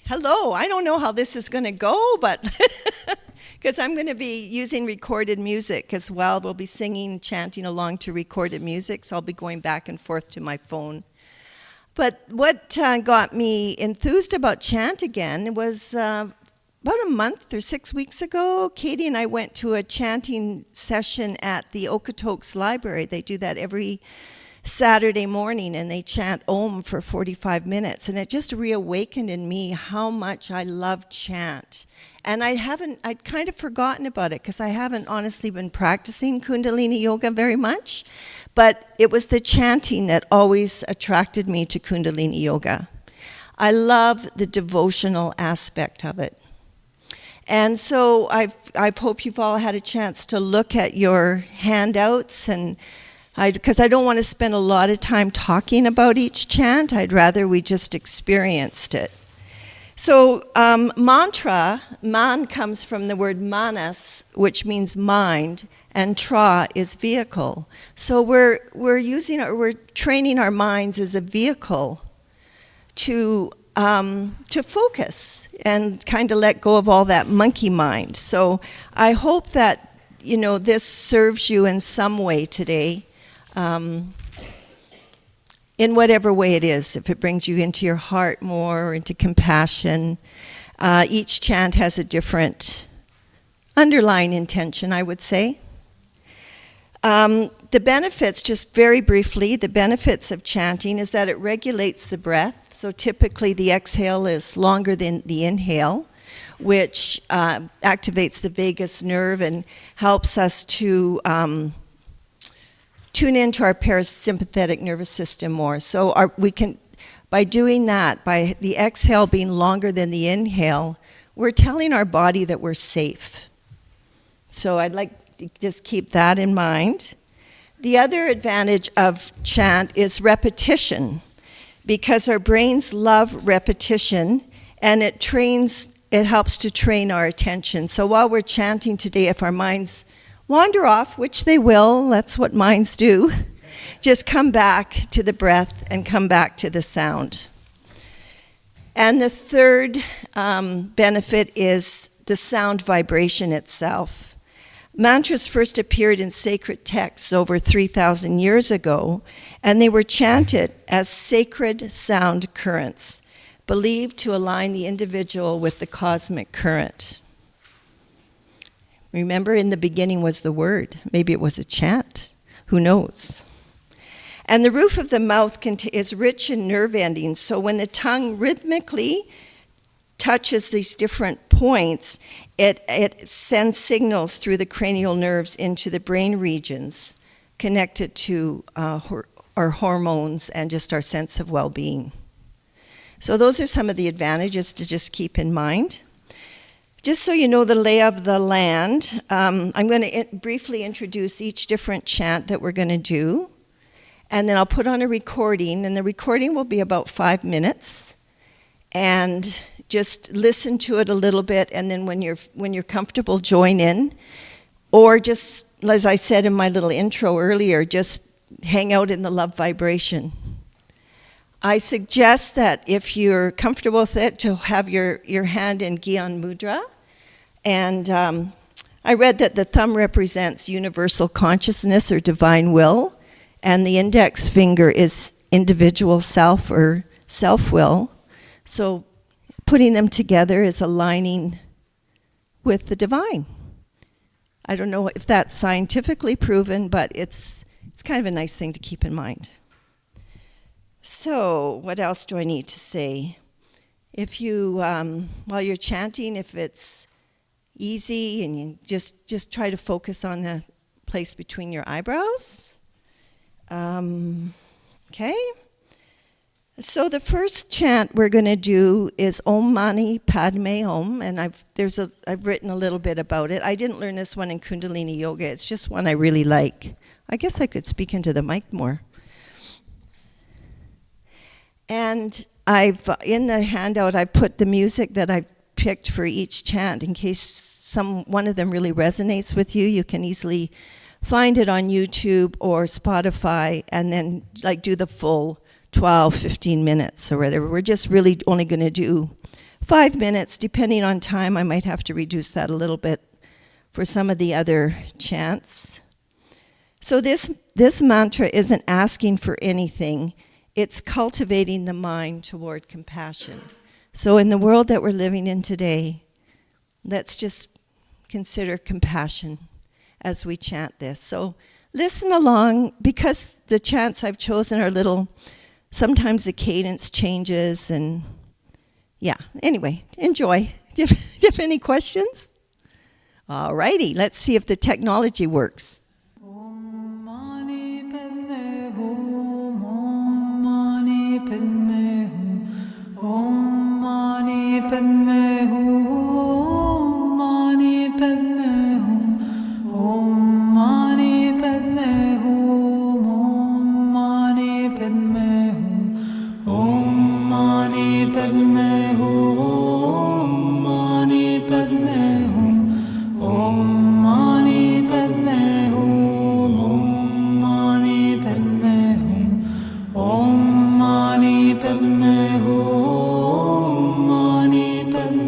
Hello, I don't know how this is going to go, but because I'm going to be using recorded music as well. We'll be singing, chanting along to recorded music, so I'll be going back and forth to my phone. But what got me enthused about chant again was about a month or 6 weeks ago, Katie and I went to a chanting session at the Okotoks Library. They do that every Saturday morning, and they chant Om for 45 minutes, and it just reawakened in me how much I love chant. And I'd kind of forgotten about it because I haven't honestly been practicing Kundalini Yoga very much, but it was the chanting that always attracted me to Kundalini Yoga. I love the devotional aspect of it. And so I hope you've all had a chance to look at your handouts, and because I don't want to spend a lot of time talking about each chant. I'd rather we just experienced it. So mantra, man comes from the word manas, which means mind, and tra is vehicle. So we're training our minds as a vehicle to focus and kind of let go of all that monkey mind. So I hope that this serves you in some way today. In whatever way it is, if it brings you into your heart more, into compassion. Each chant has a different underlying intention, I would say. The benefits, just very briefly, the benefits of chanting is that it regulates the breath. So typically the exhale is longer than the inhale, which activates the vagus nerve and helps us to tune into our parasympathetic nervous system more. So we can, by doing that, by the exhale being longer than the inhale, we're telling our body that we're safe. So I'd like to just keep that in mind. The other advantage of chant is repetition, because our brains love repetition, and it helps to train our attention. So while we're chanting today, if our minds wander off, which they will, that's what minds do, just come back to the breath and come back to the sound. And the third benefit is the sound vibration itself. Mantras first appeared in sacred texts over 3,000 years ago, and they were chanted as sacred sound currents, believed to align the individual with the cosmic current. Remember, in the beginning was the word. Maybe it was a chant. Who knows? And the roof of the mouth is rich in nerve endings, so when the tongue rhythmically touches these different points, it sends signals through the cranial nerves into the brain regions connected to our hormones and just our sense of well-being. So those are some of the advantages to just keep in mind. Just so you know the lay of the land, I'm going to briefly introduce each different chant that we're going to do, and then I'll put on a recording, and the recording will be about 5 minutes, and just listen to it a little bit, and then when you're comfortable, join in, or just, as I said in my little intro earlier, just hang out in the love vibration. I suggest that if you're comfortable with it, to have your hand in Gyan Mudra. And I read that the thumb represents universal consciousness or divine will, and the index finger is individual self or self-will. So putting them together is aligning with the divine. I don't know if that's scientifically proven, but it's kind of a nice thing to keep in mind. So, what else do I need to say? If you, while you're chanting, if it's easy and you just try to focus on the place between your eyebrows. Okay? So the first chant we're going to do is Om Mani Padme Hum, and I've written a little bit about it. I didn't learn this one in Kundalini Yoga. It's just one I really like. I guess I could speak into the mic more. And in the handout, I put the music that I picked for each chant in case one of them really resonates with you. You can easily find it on YouTube or Spotify, and then do the full 12, 15 minutes or whatever. We're just really only going to do 5 minutes, depending on time. I might have to reduce that a little bit for some of the other chants. So this mantra isn't asking for anything. It's cultivating the mind toward compassion. So in the world that we're living in today, let's just consider compassion as we chant this. So listen along, because the chants I've chosen are little, sometimes the cadence changes, and yeah, anyway, enjoy. Do you have any questions? All righty, let's see if the technology works. Om Mani Padme Hum, Om Mani Padme Hum, Om Mani Padme Hum, Om Mani Padme Hum, Om Mani Padme Hum, Om Mani Padme Hum, Om Mani Padme Hum, Om Mani Padme Hum, Om Mani Padme Hum, Om Mani Padme Hum, Om Mani Padme Hum, Om Mani Padme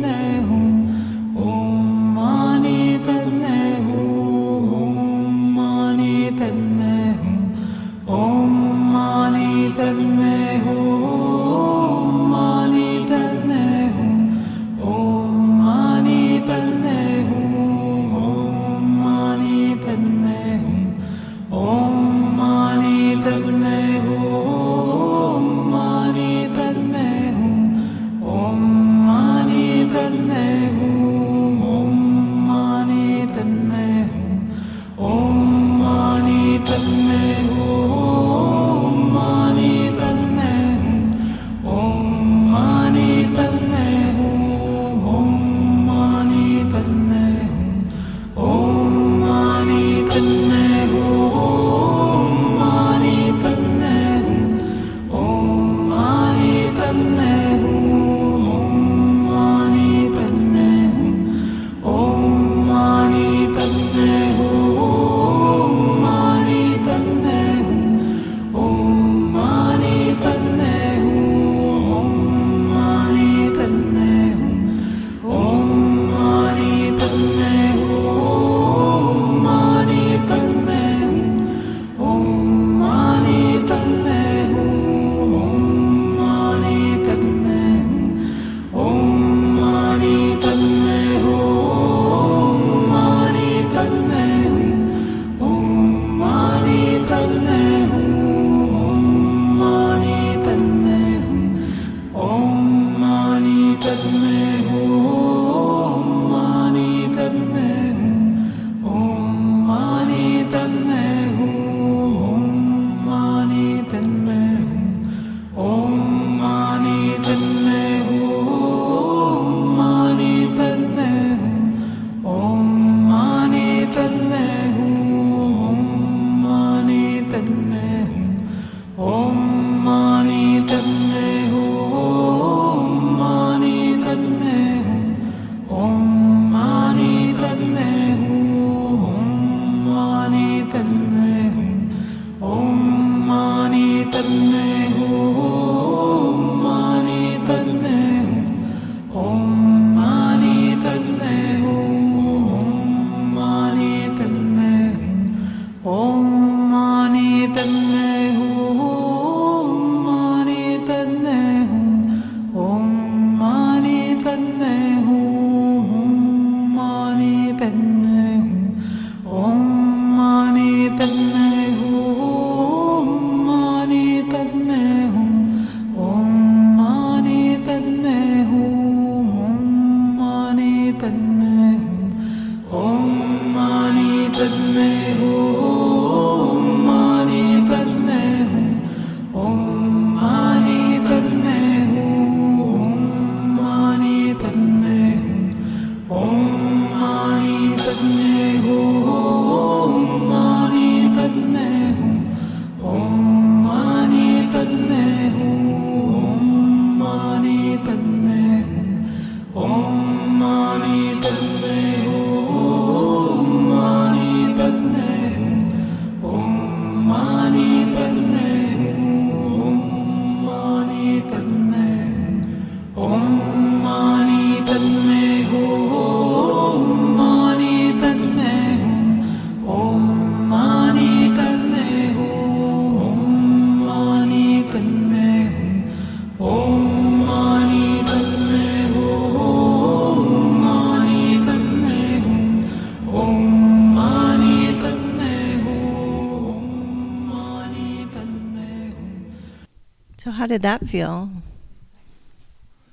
how did that feel?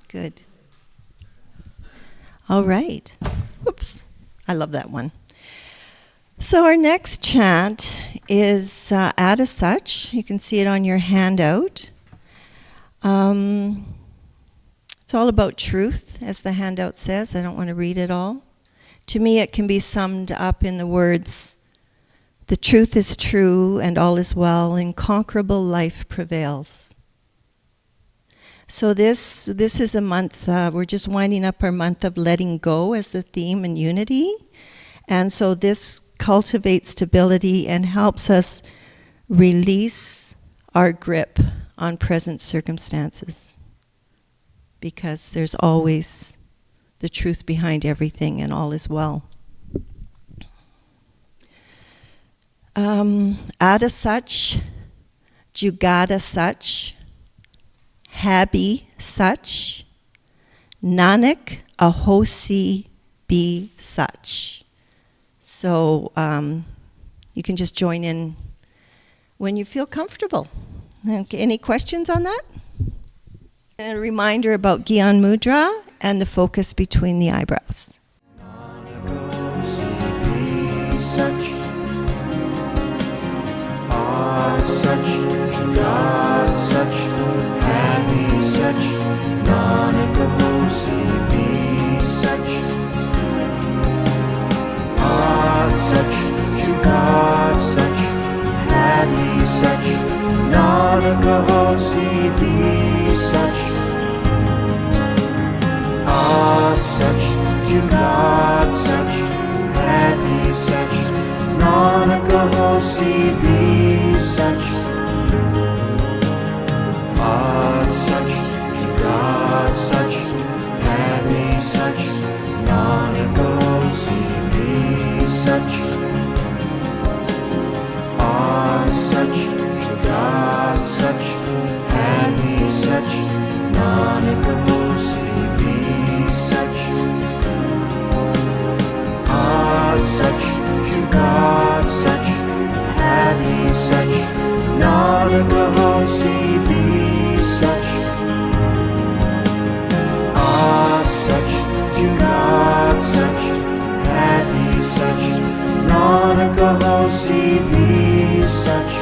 Good. All right. Oops. I love that one. So our next chant is Add a Such. You can see it on your handout. It's all about truth, as the handout says. I don't want to read it all. To me, it can be summed up in the words, the truth is true and all is well, incomparable life prevails. So this is a month, we're just winding up our month of letting go as the theme in Unity. And so this cultivates stability and helps us release our grip on present circumstances. Because there's always the truth behind everything and all is well. Ada such, Jugada such, Habi such, Nanak ahosi be such. So you can just join in when you feel comfortable. Okay, any questions on that? And a reminder about Gyan Mudra and the focus between the eyebrows. Such, God such, happy such, Nanak ahosi be such. Such, God such, happy such, Nanak ahosi be such. Such, God such, happy such, Nanak ahosi be such. Such, God such, happy such, Nanak ahosi be such. Such, God such, happy such, Nanak ahosi be such. Such, God such, happy such, Nanak ahosi be such. Such, God such, happy such, Nanak ahosi be such. Such, God such, happy such, Nanak ahosi be such. Such, God such, happy such, Nanak ahosi be such.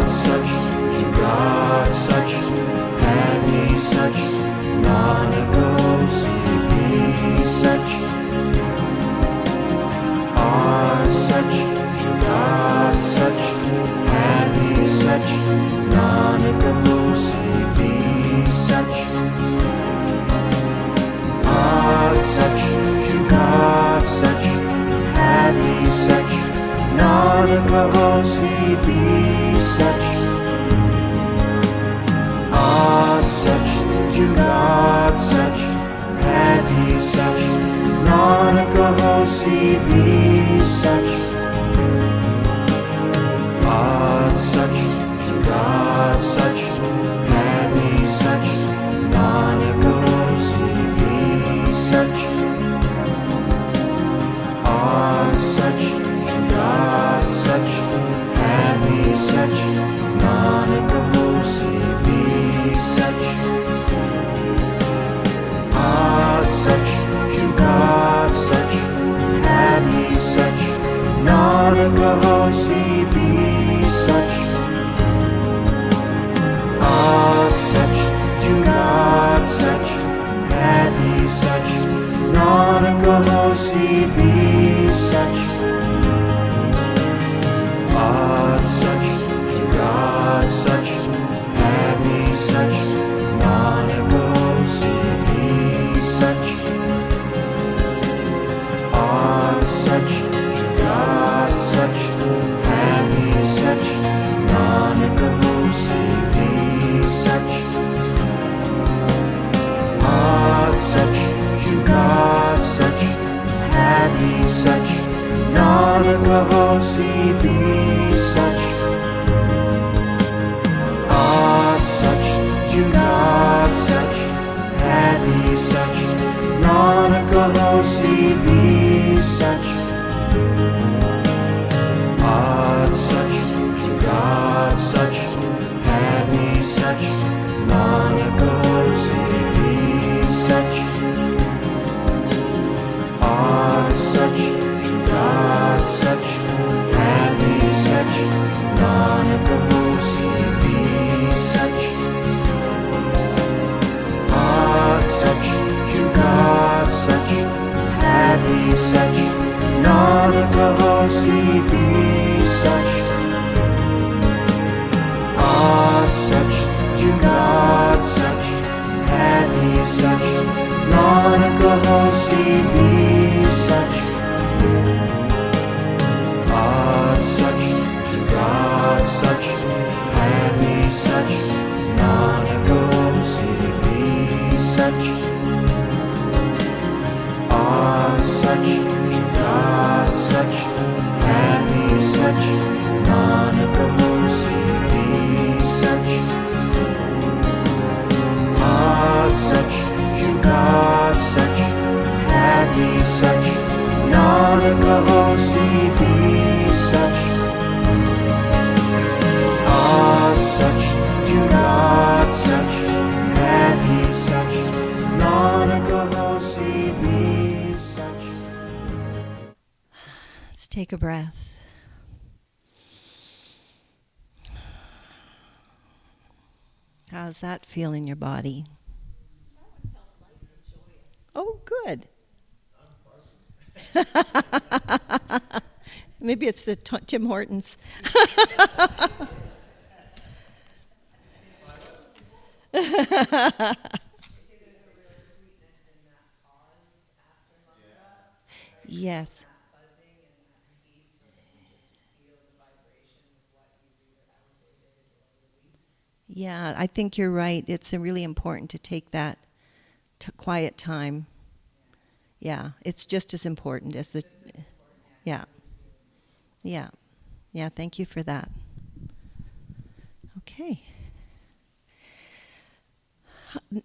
Such, God such, happy such, Nanak ahosi be such. Such, God such, happy such, Nanak ahosi be such. Such, God such, happy such, Nanak ahosi be such. Such, God such, happy such, Nanak ahosi be such. Such, God such, happy such, Nanak ahosi be such. Such, God such, happy such, Nanak ahosi be such. Such, God such, happy such, Nanak ahosi be such. Such, God such, happy such, Nanak ahosi be such. Such, God such, happy such, Nanak ahosi be such. Such, God such, happy such, Nanak ahosi be such. Such, God such, such, Nanakahosti be such. God such, to God such, happy such, Nanakahosti be such. God such, to God such, happy such, Nanakahosti be such. God such, to God such, happy such, Nanakahosti be such. God such, to God such, happy such, Nanakahosti be such. Let's take a breath. How's that feel in your body? Oh, good. Maybe it's the Tim Hortons. Yes. Yeah, I think you're right. It's really important to take that quiet time. Yeah, it's just as important as the... Yeah. Yeah. Yeah, thank you for that. Okay.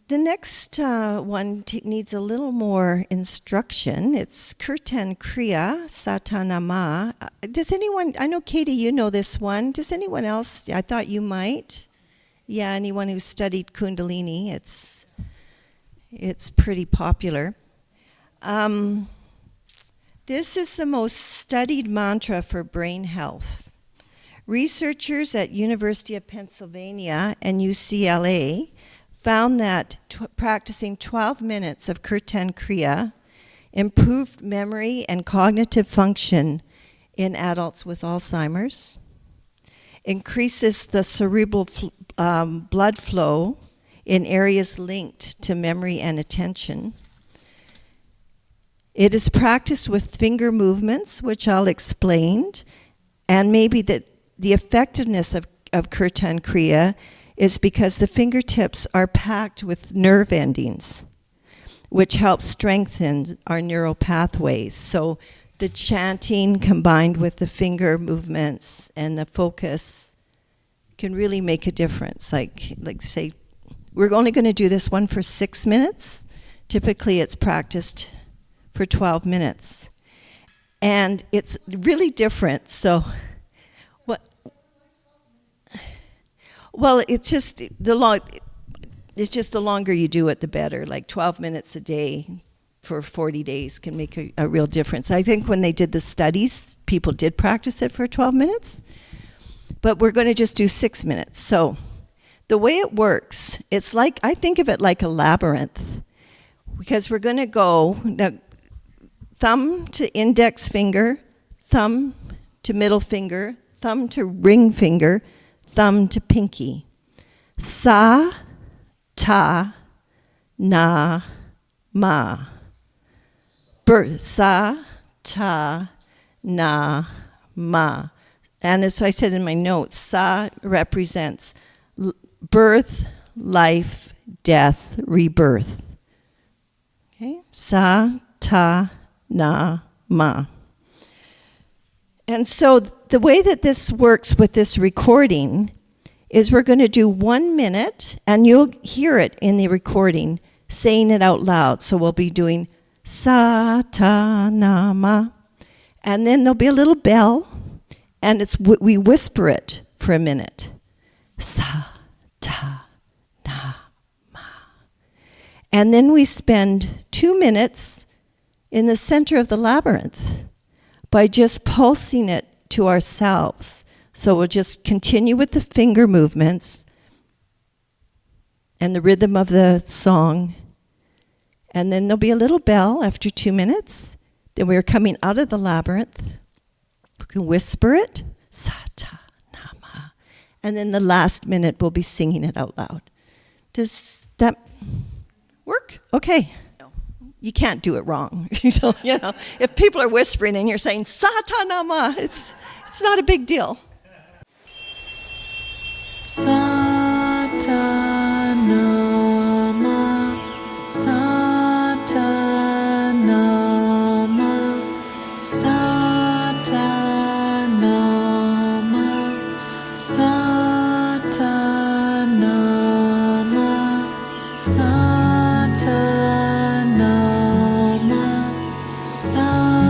The next one needs a little more instruction. It's Kirtan Kriya Satanama. Does anyone, I know Katie, you know this one. Does anyone else? I thought you might. Yeah, anyone who's studied Kundalini, it's pretty popular. This is the most studied mantra for brain health. Researchers at University of Pennsylvania and UCLA found that practicing 12 minutes of Kirtan Kriya improved memory and cognitive function in adults with Alzheimer's, increases the cerebral blood flow in areas linked to memory and attention. It is practiced with finger movements, which I'll explain, and maybe the effectiveness of Kirtan Kriya is because the fingertips are packed with nerve endings, which helps strengthen our neural pathways. So the chanting combined with the finger movements and the focus can really make a difference. Like say, we're only going to do this one for 6 minutes. Typically it's practiced for 12 minutes. And it's really different. So, well, it's just the longer you do it, the better. Like 12 minutes a day for 40 days can make a real difference. I think when they did the studies, people did practice it for 12 minutes. But we're going to just do 6 minutes. So the way it works, it's like, I think of it like a labyrinth. Because we're going to go thumb to index finger, thumb to middle finger, thumb to ring finger, thumb to pinky. Sa, ta, na, ma. Sa, ta, na, ma. And as I said in my notes, sa represents birth, life, death, rebirth. Okay? Sa, ta, na, ma. And so the way that this works with this recording is we're going to do 1 minute, and you'll hear it in the recording, saying it out loud. So we'll be doing sa, ta, na, ma. And then there'll be a little bell, and we whisper it for a minute. Sa, ta, na, ma. And then we spend 2 minutes in the center of the labyrinth by just pulsing it to ourselves. So we'll just continue with the finger movements and the rhythm of the song. And then there'll be a little bell after 2 minutes. Then we're coming out of the labyrinth. We can whisper it. Sata Nama. And then the last minute we'll be singing it out loud. Does that work? work. Okay. You can't do it wrong. So, if people are whispering and you're saying Satanama, it's not a big deal. Satanama, Satanama, Satanama, Satanama, Satanama, Satanama, Satanama,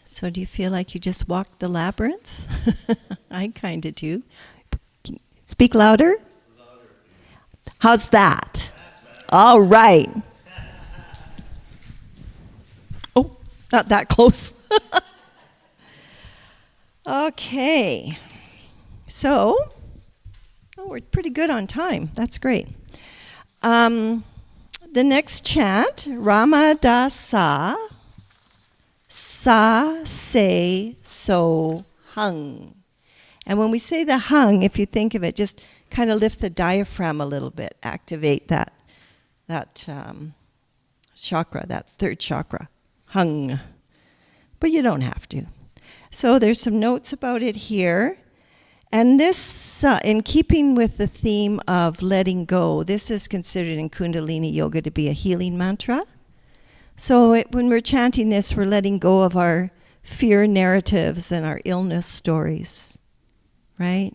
So do you feel like you just walked the labyrinth? I kind of do. Speak louder. How's that? All right. Oh, not that close. Okay. So, we're pretty good on time. That's great. The next chant, Ramadasa, Sa, Se, So, Hung. And when we say the hung, if you think of it, just kind of lift the diaphragm a little bit, activate that chakra, that third chakra, hung. But you don't have to. So there's some notes about it here. And this, in keeping with the theme of letting go, this is considered in Kundalini Yoga to be a healing mantra. So when we're chanting this, we're letting go of our fear narratives and our illness stories, right?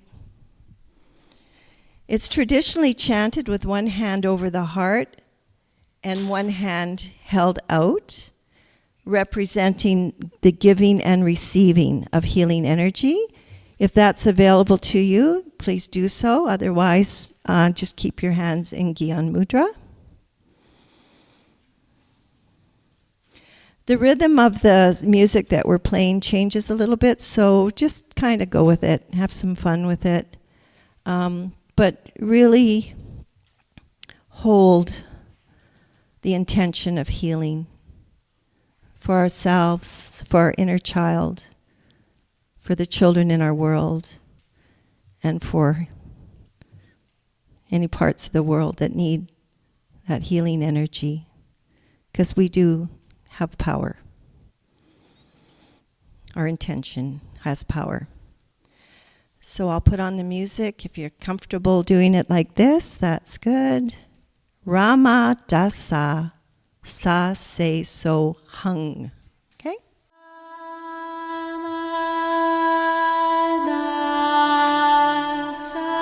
It's traditionally chanted with one hand over the heart and one hand held out, representing the giving and receiving of healing energy. If that's available to you, please do so. Otherwise, just keep your hands in Gyan Mudra. The rhythm of the music that we're playing changes a little bit, so just kind of go with it. Have some fun with it. But really hold the intention of healing for ourselves, for our inner child, for the children in our world, and for any parts of the world that need that healing energy, because we do have power. Our intention has power. So I'll put on the music. If you're comfortable doing it like this, that's good. Rama Dasa Sa Se So Hung. Okay? Sa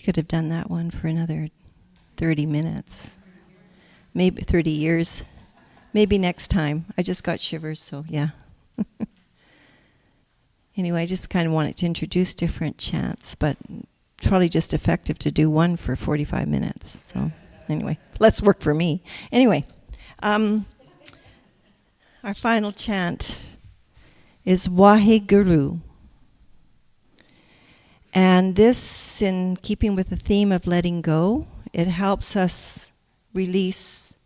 could have done that one for another 30 minutes. Maybe 30 years. Maybe next time. I just got shivers, so yeah. Anyway, I just kind of wanted to introduce different chants, but probably just effective to do one for 45 minutes. So anyway, less work for me. Anyway, our final chant is Waheguru. And this, in keeping with the theme of letting go, it helps us release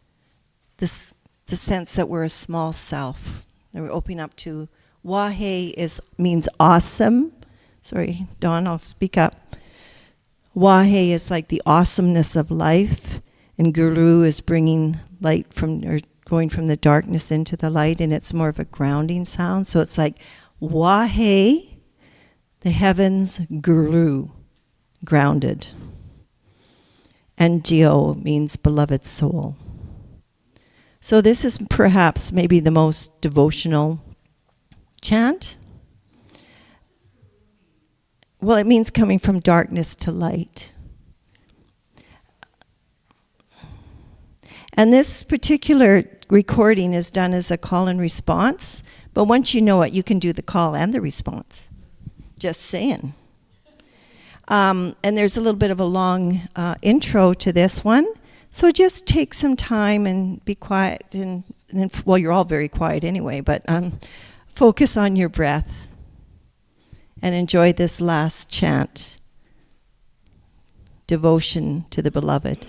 the sense that we're a small self. And we're opening up to Wahe means awesome. Sorry, Dawn, I'll speak up. Wahe is like the awesomeness of life, and Guru is bringing light from, or going from the darkness into the light, and it's more of a grounding sound. So it's like Wahe, the heavens, Guru, grounded. And Jio means beloved soul. So this is perhaps maybe the most devotional chant. Well, it means coming from darkness to light. And this particular recording is done as a call and response, but once you know it, you can do the call and the response. Just saying. And there's a little bit of a long intro to this one. So just take some time and be quiet. And well, you're all very quiet anyway, but focus on your breath and enjoy this last chant, devotion to the beloved.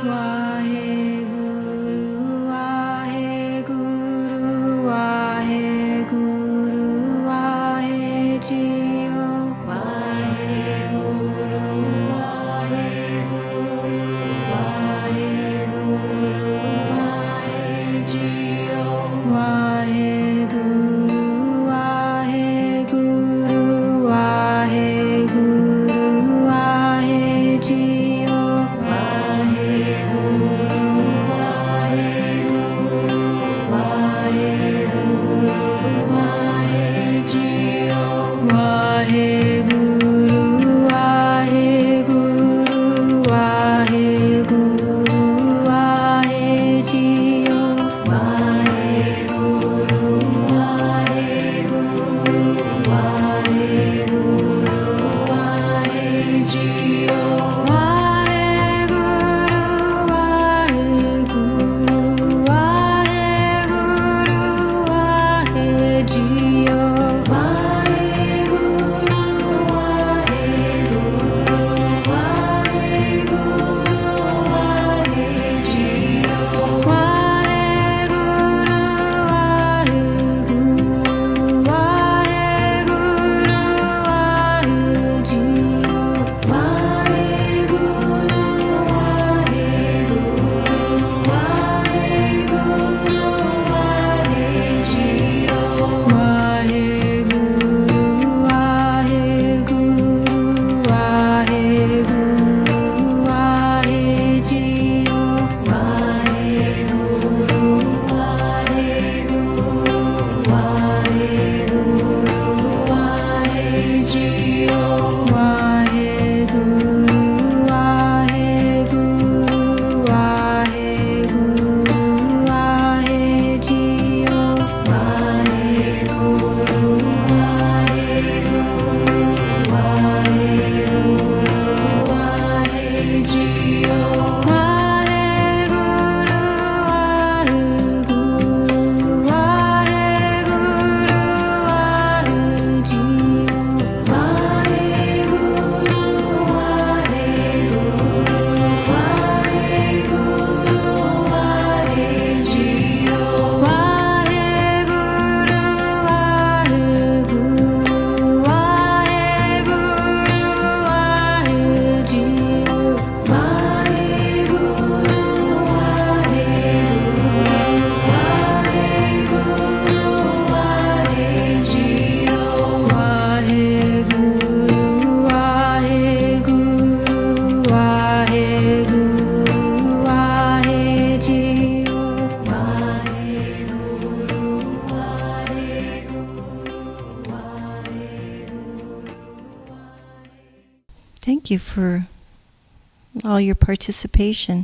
Waheguru, Waheguru, Waheguru, Wahejio. Waheguru, Waheguru, Waheguru, Wahejio. Waheguru. Thank you for all your participation.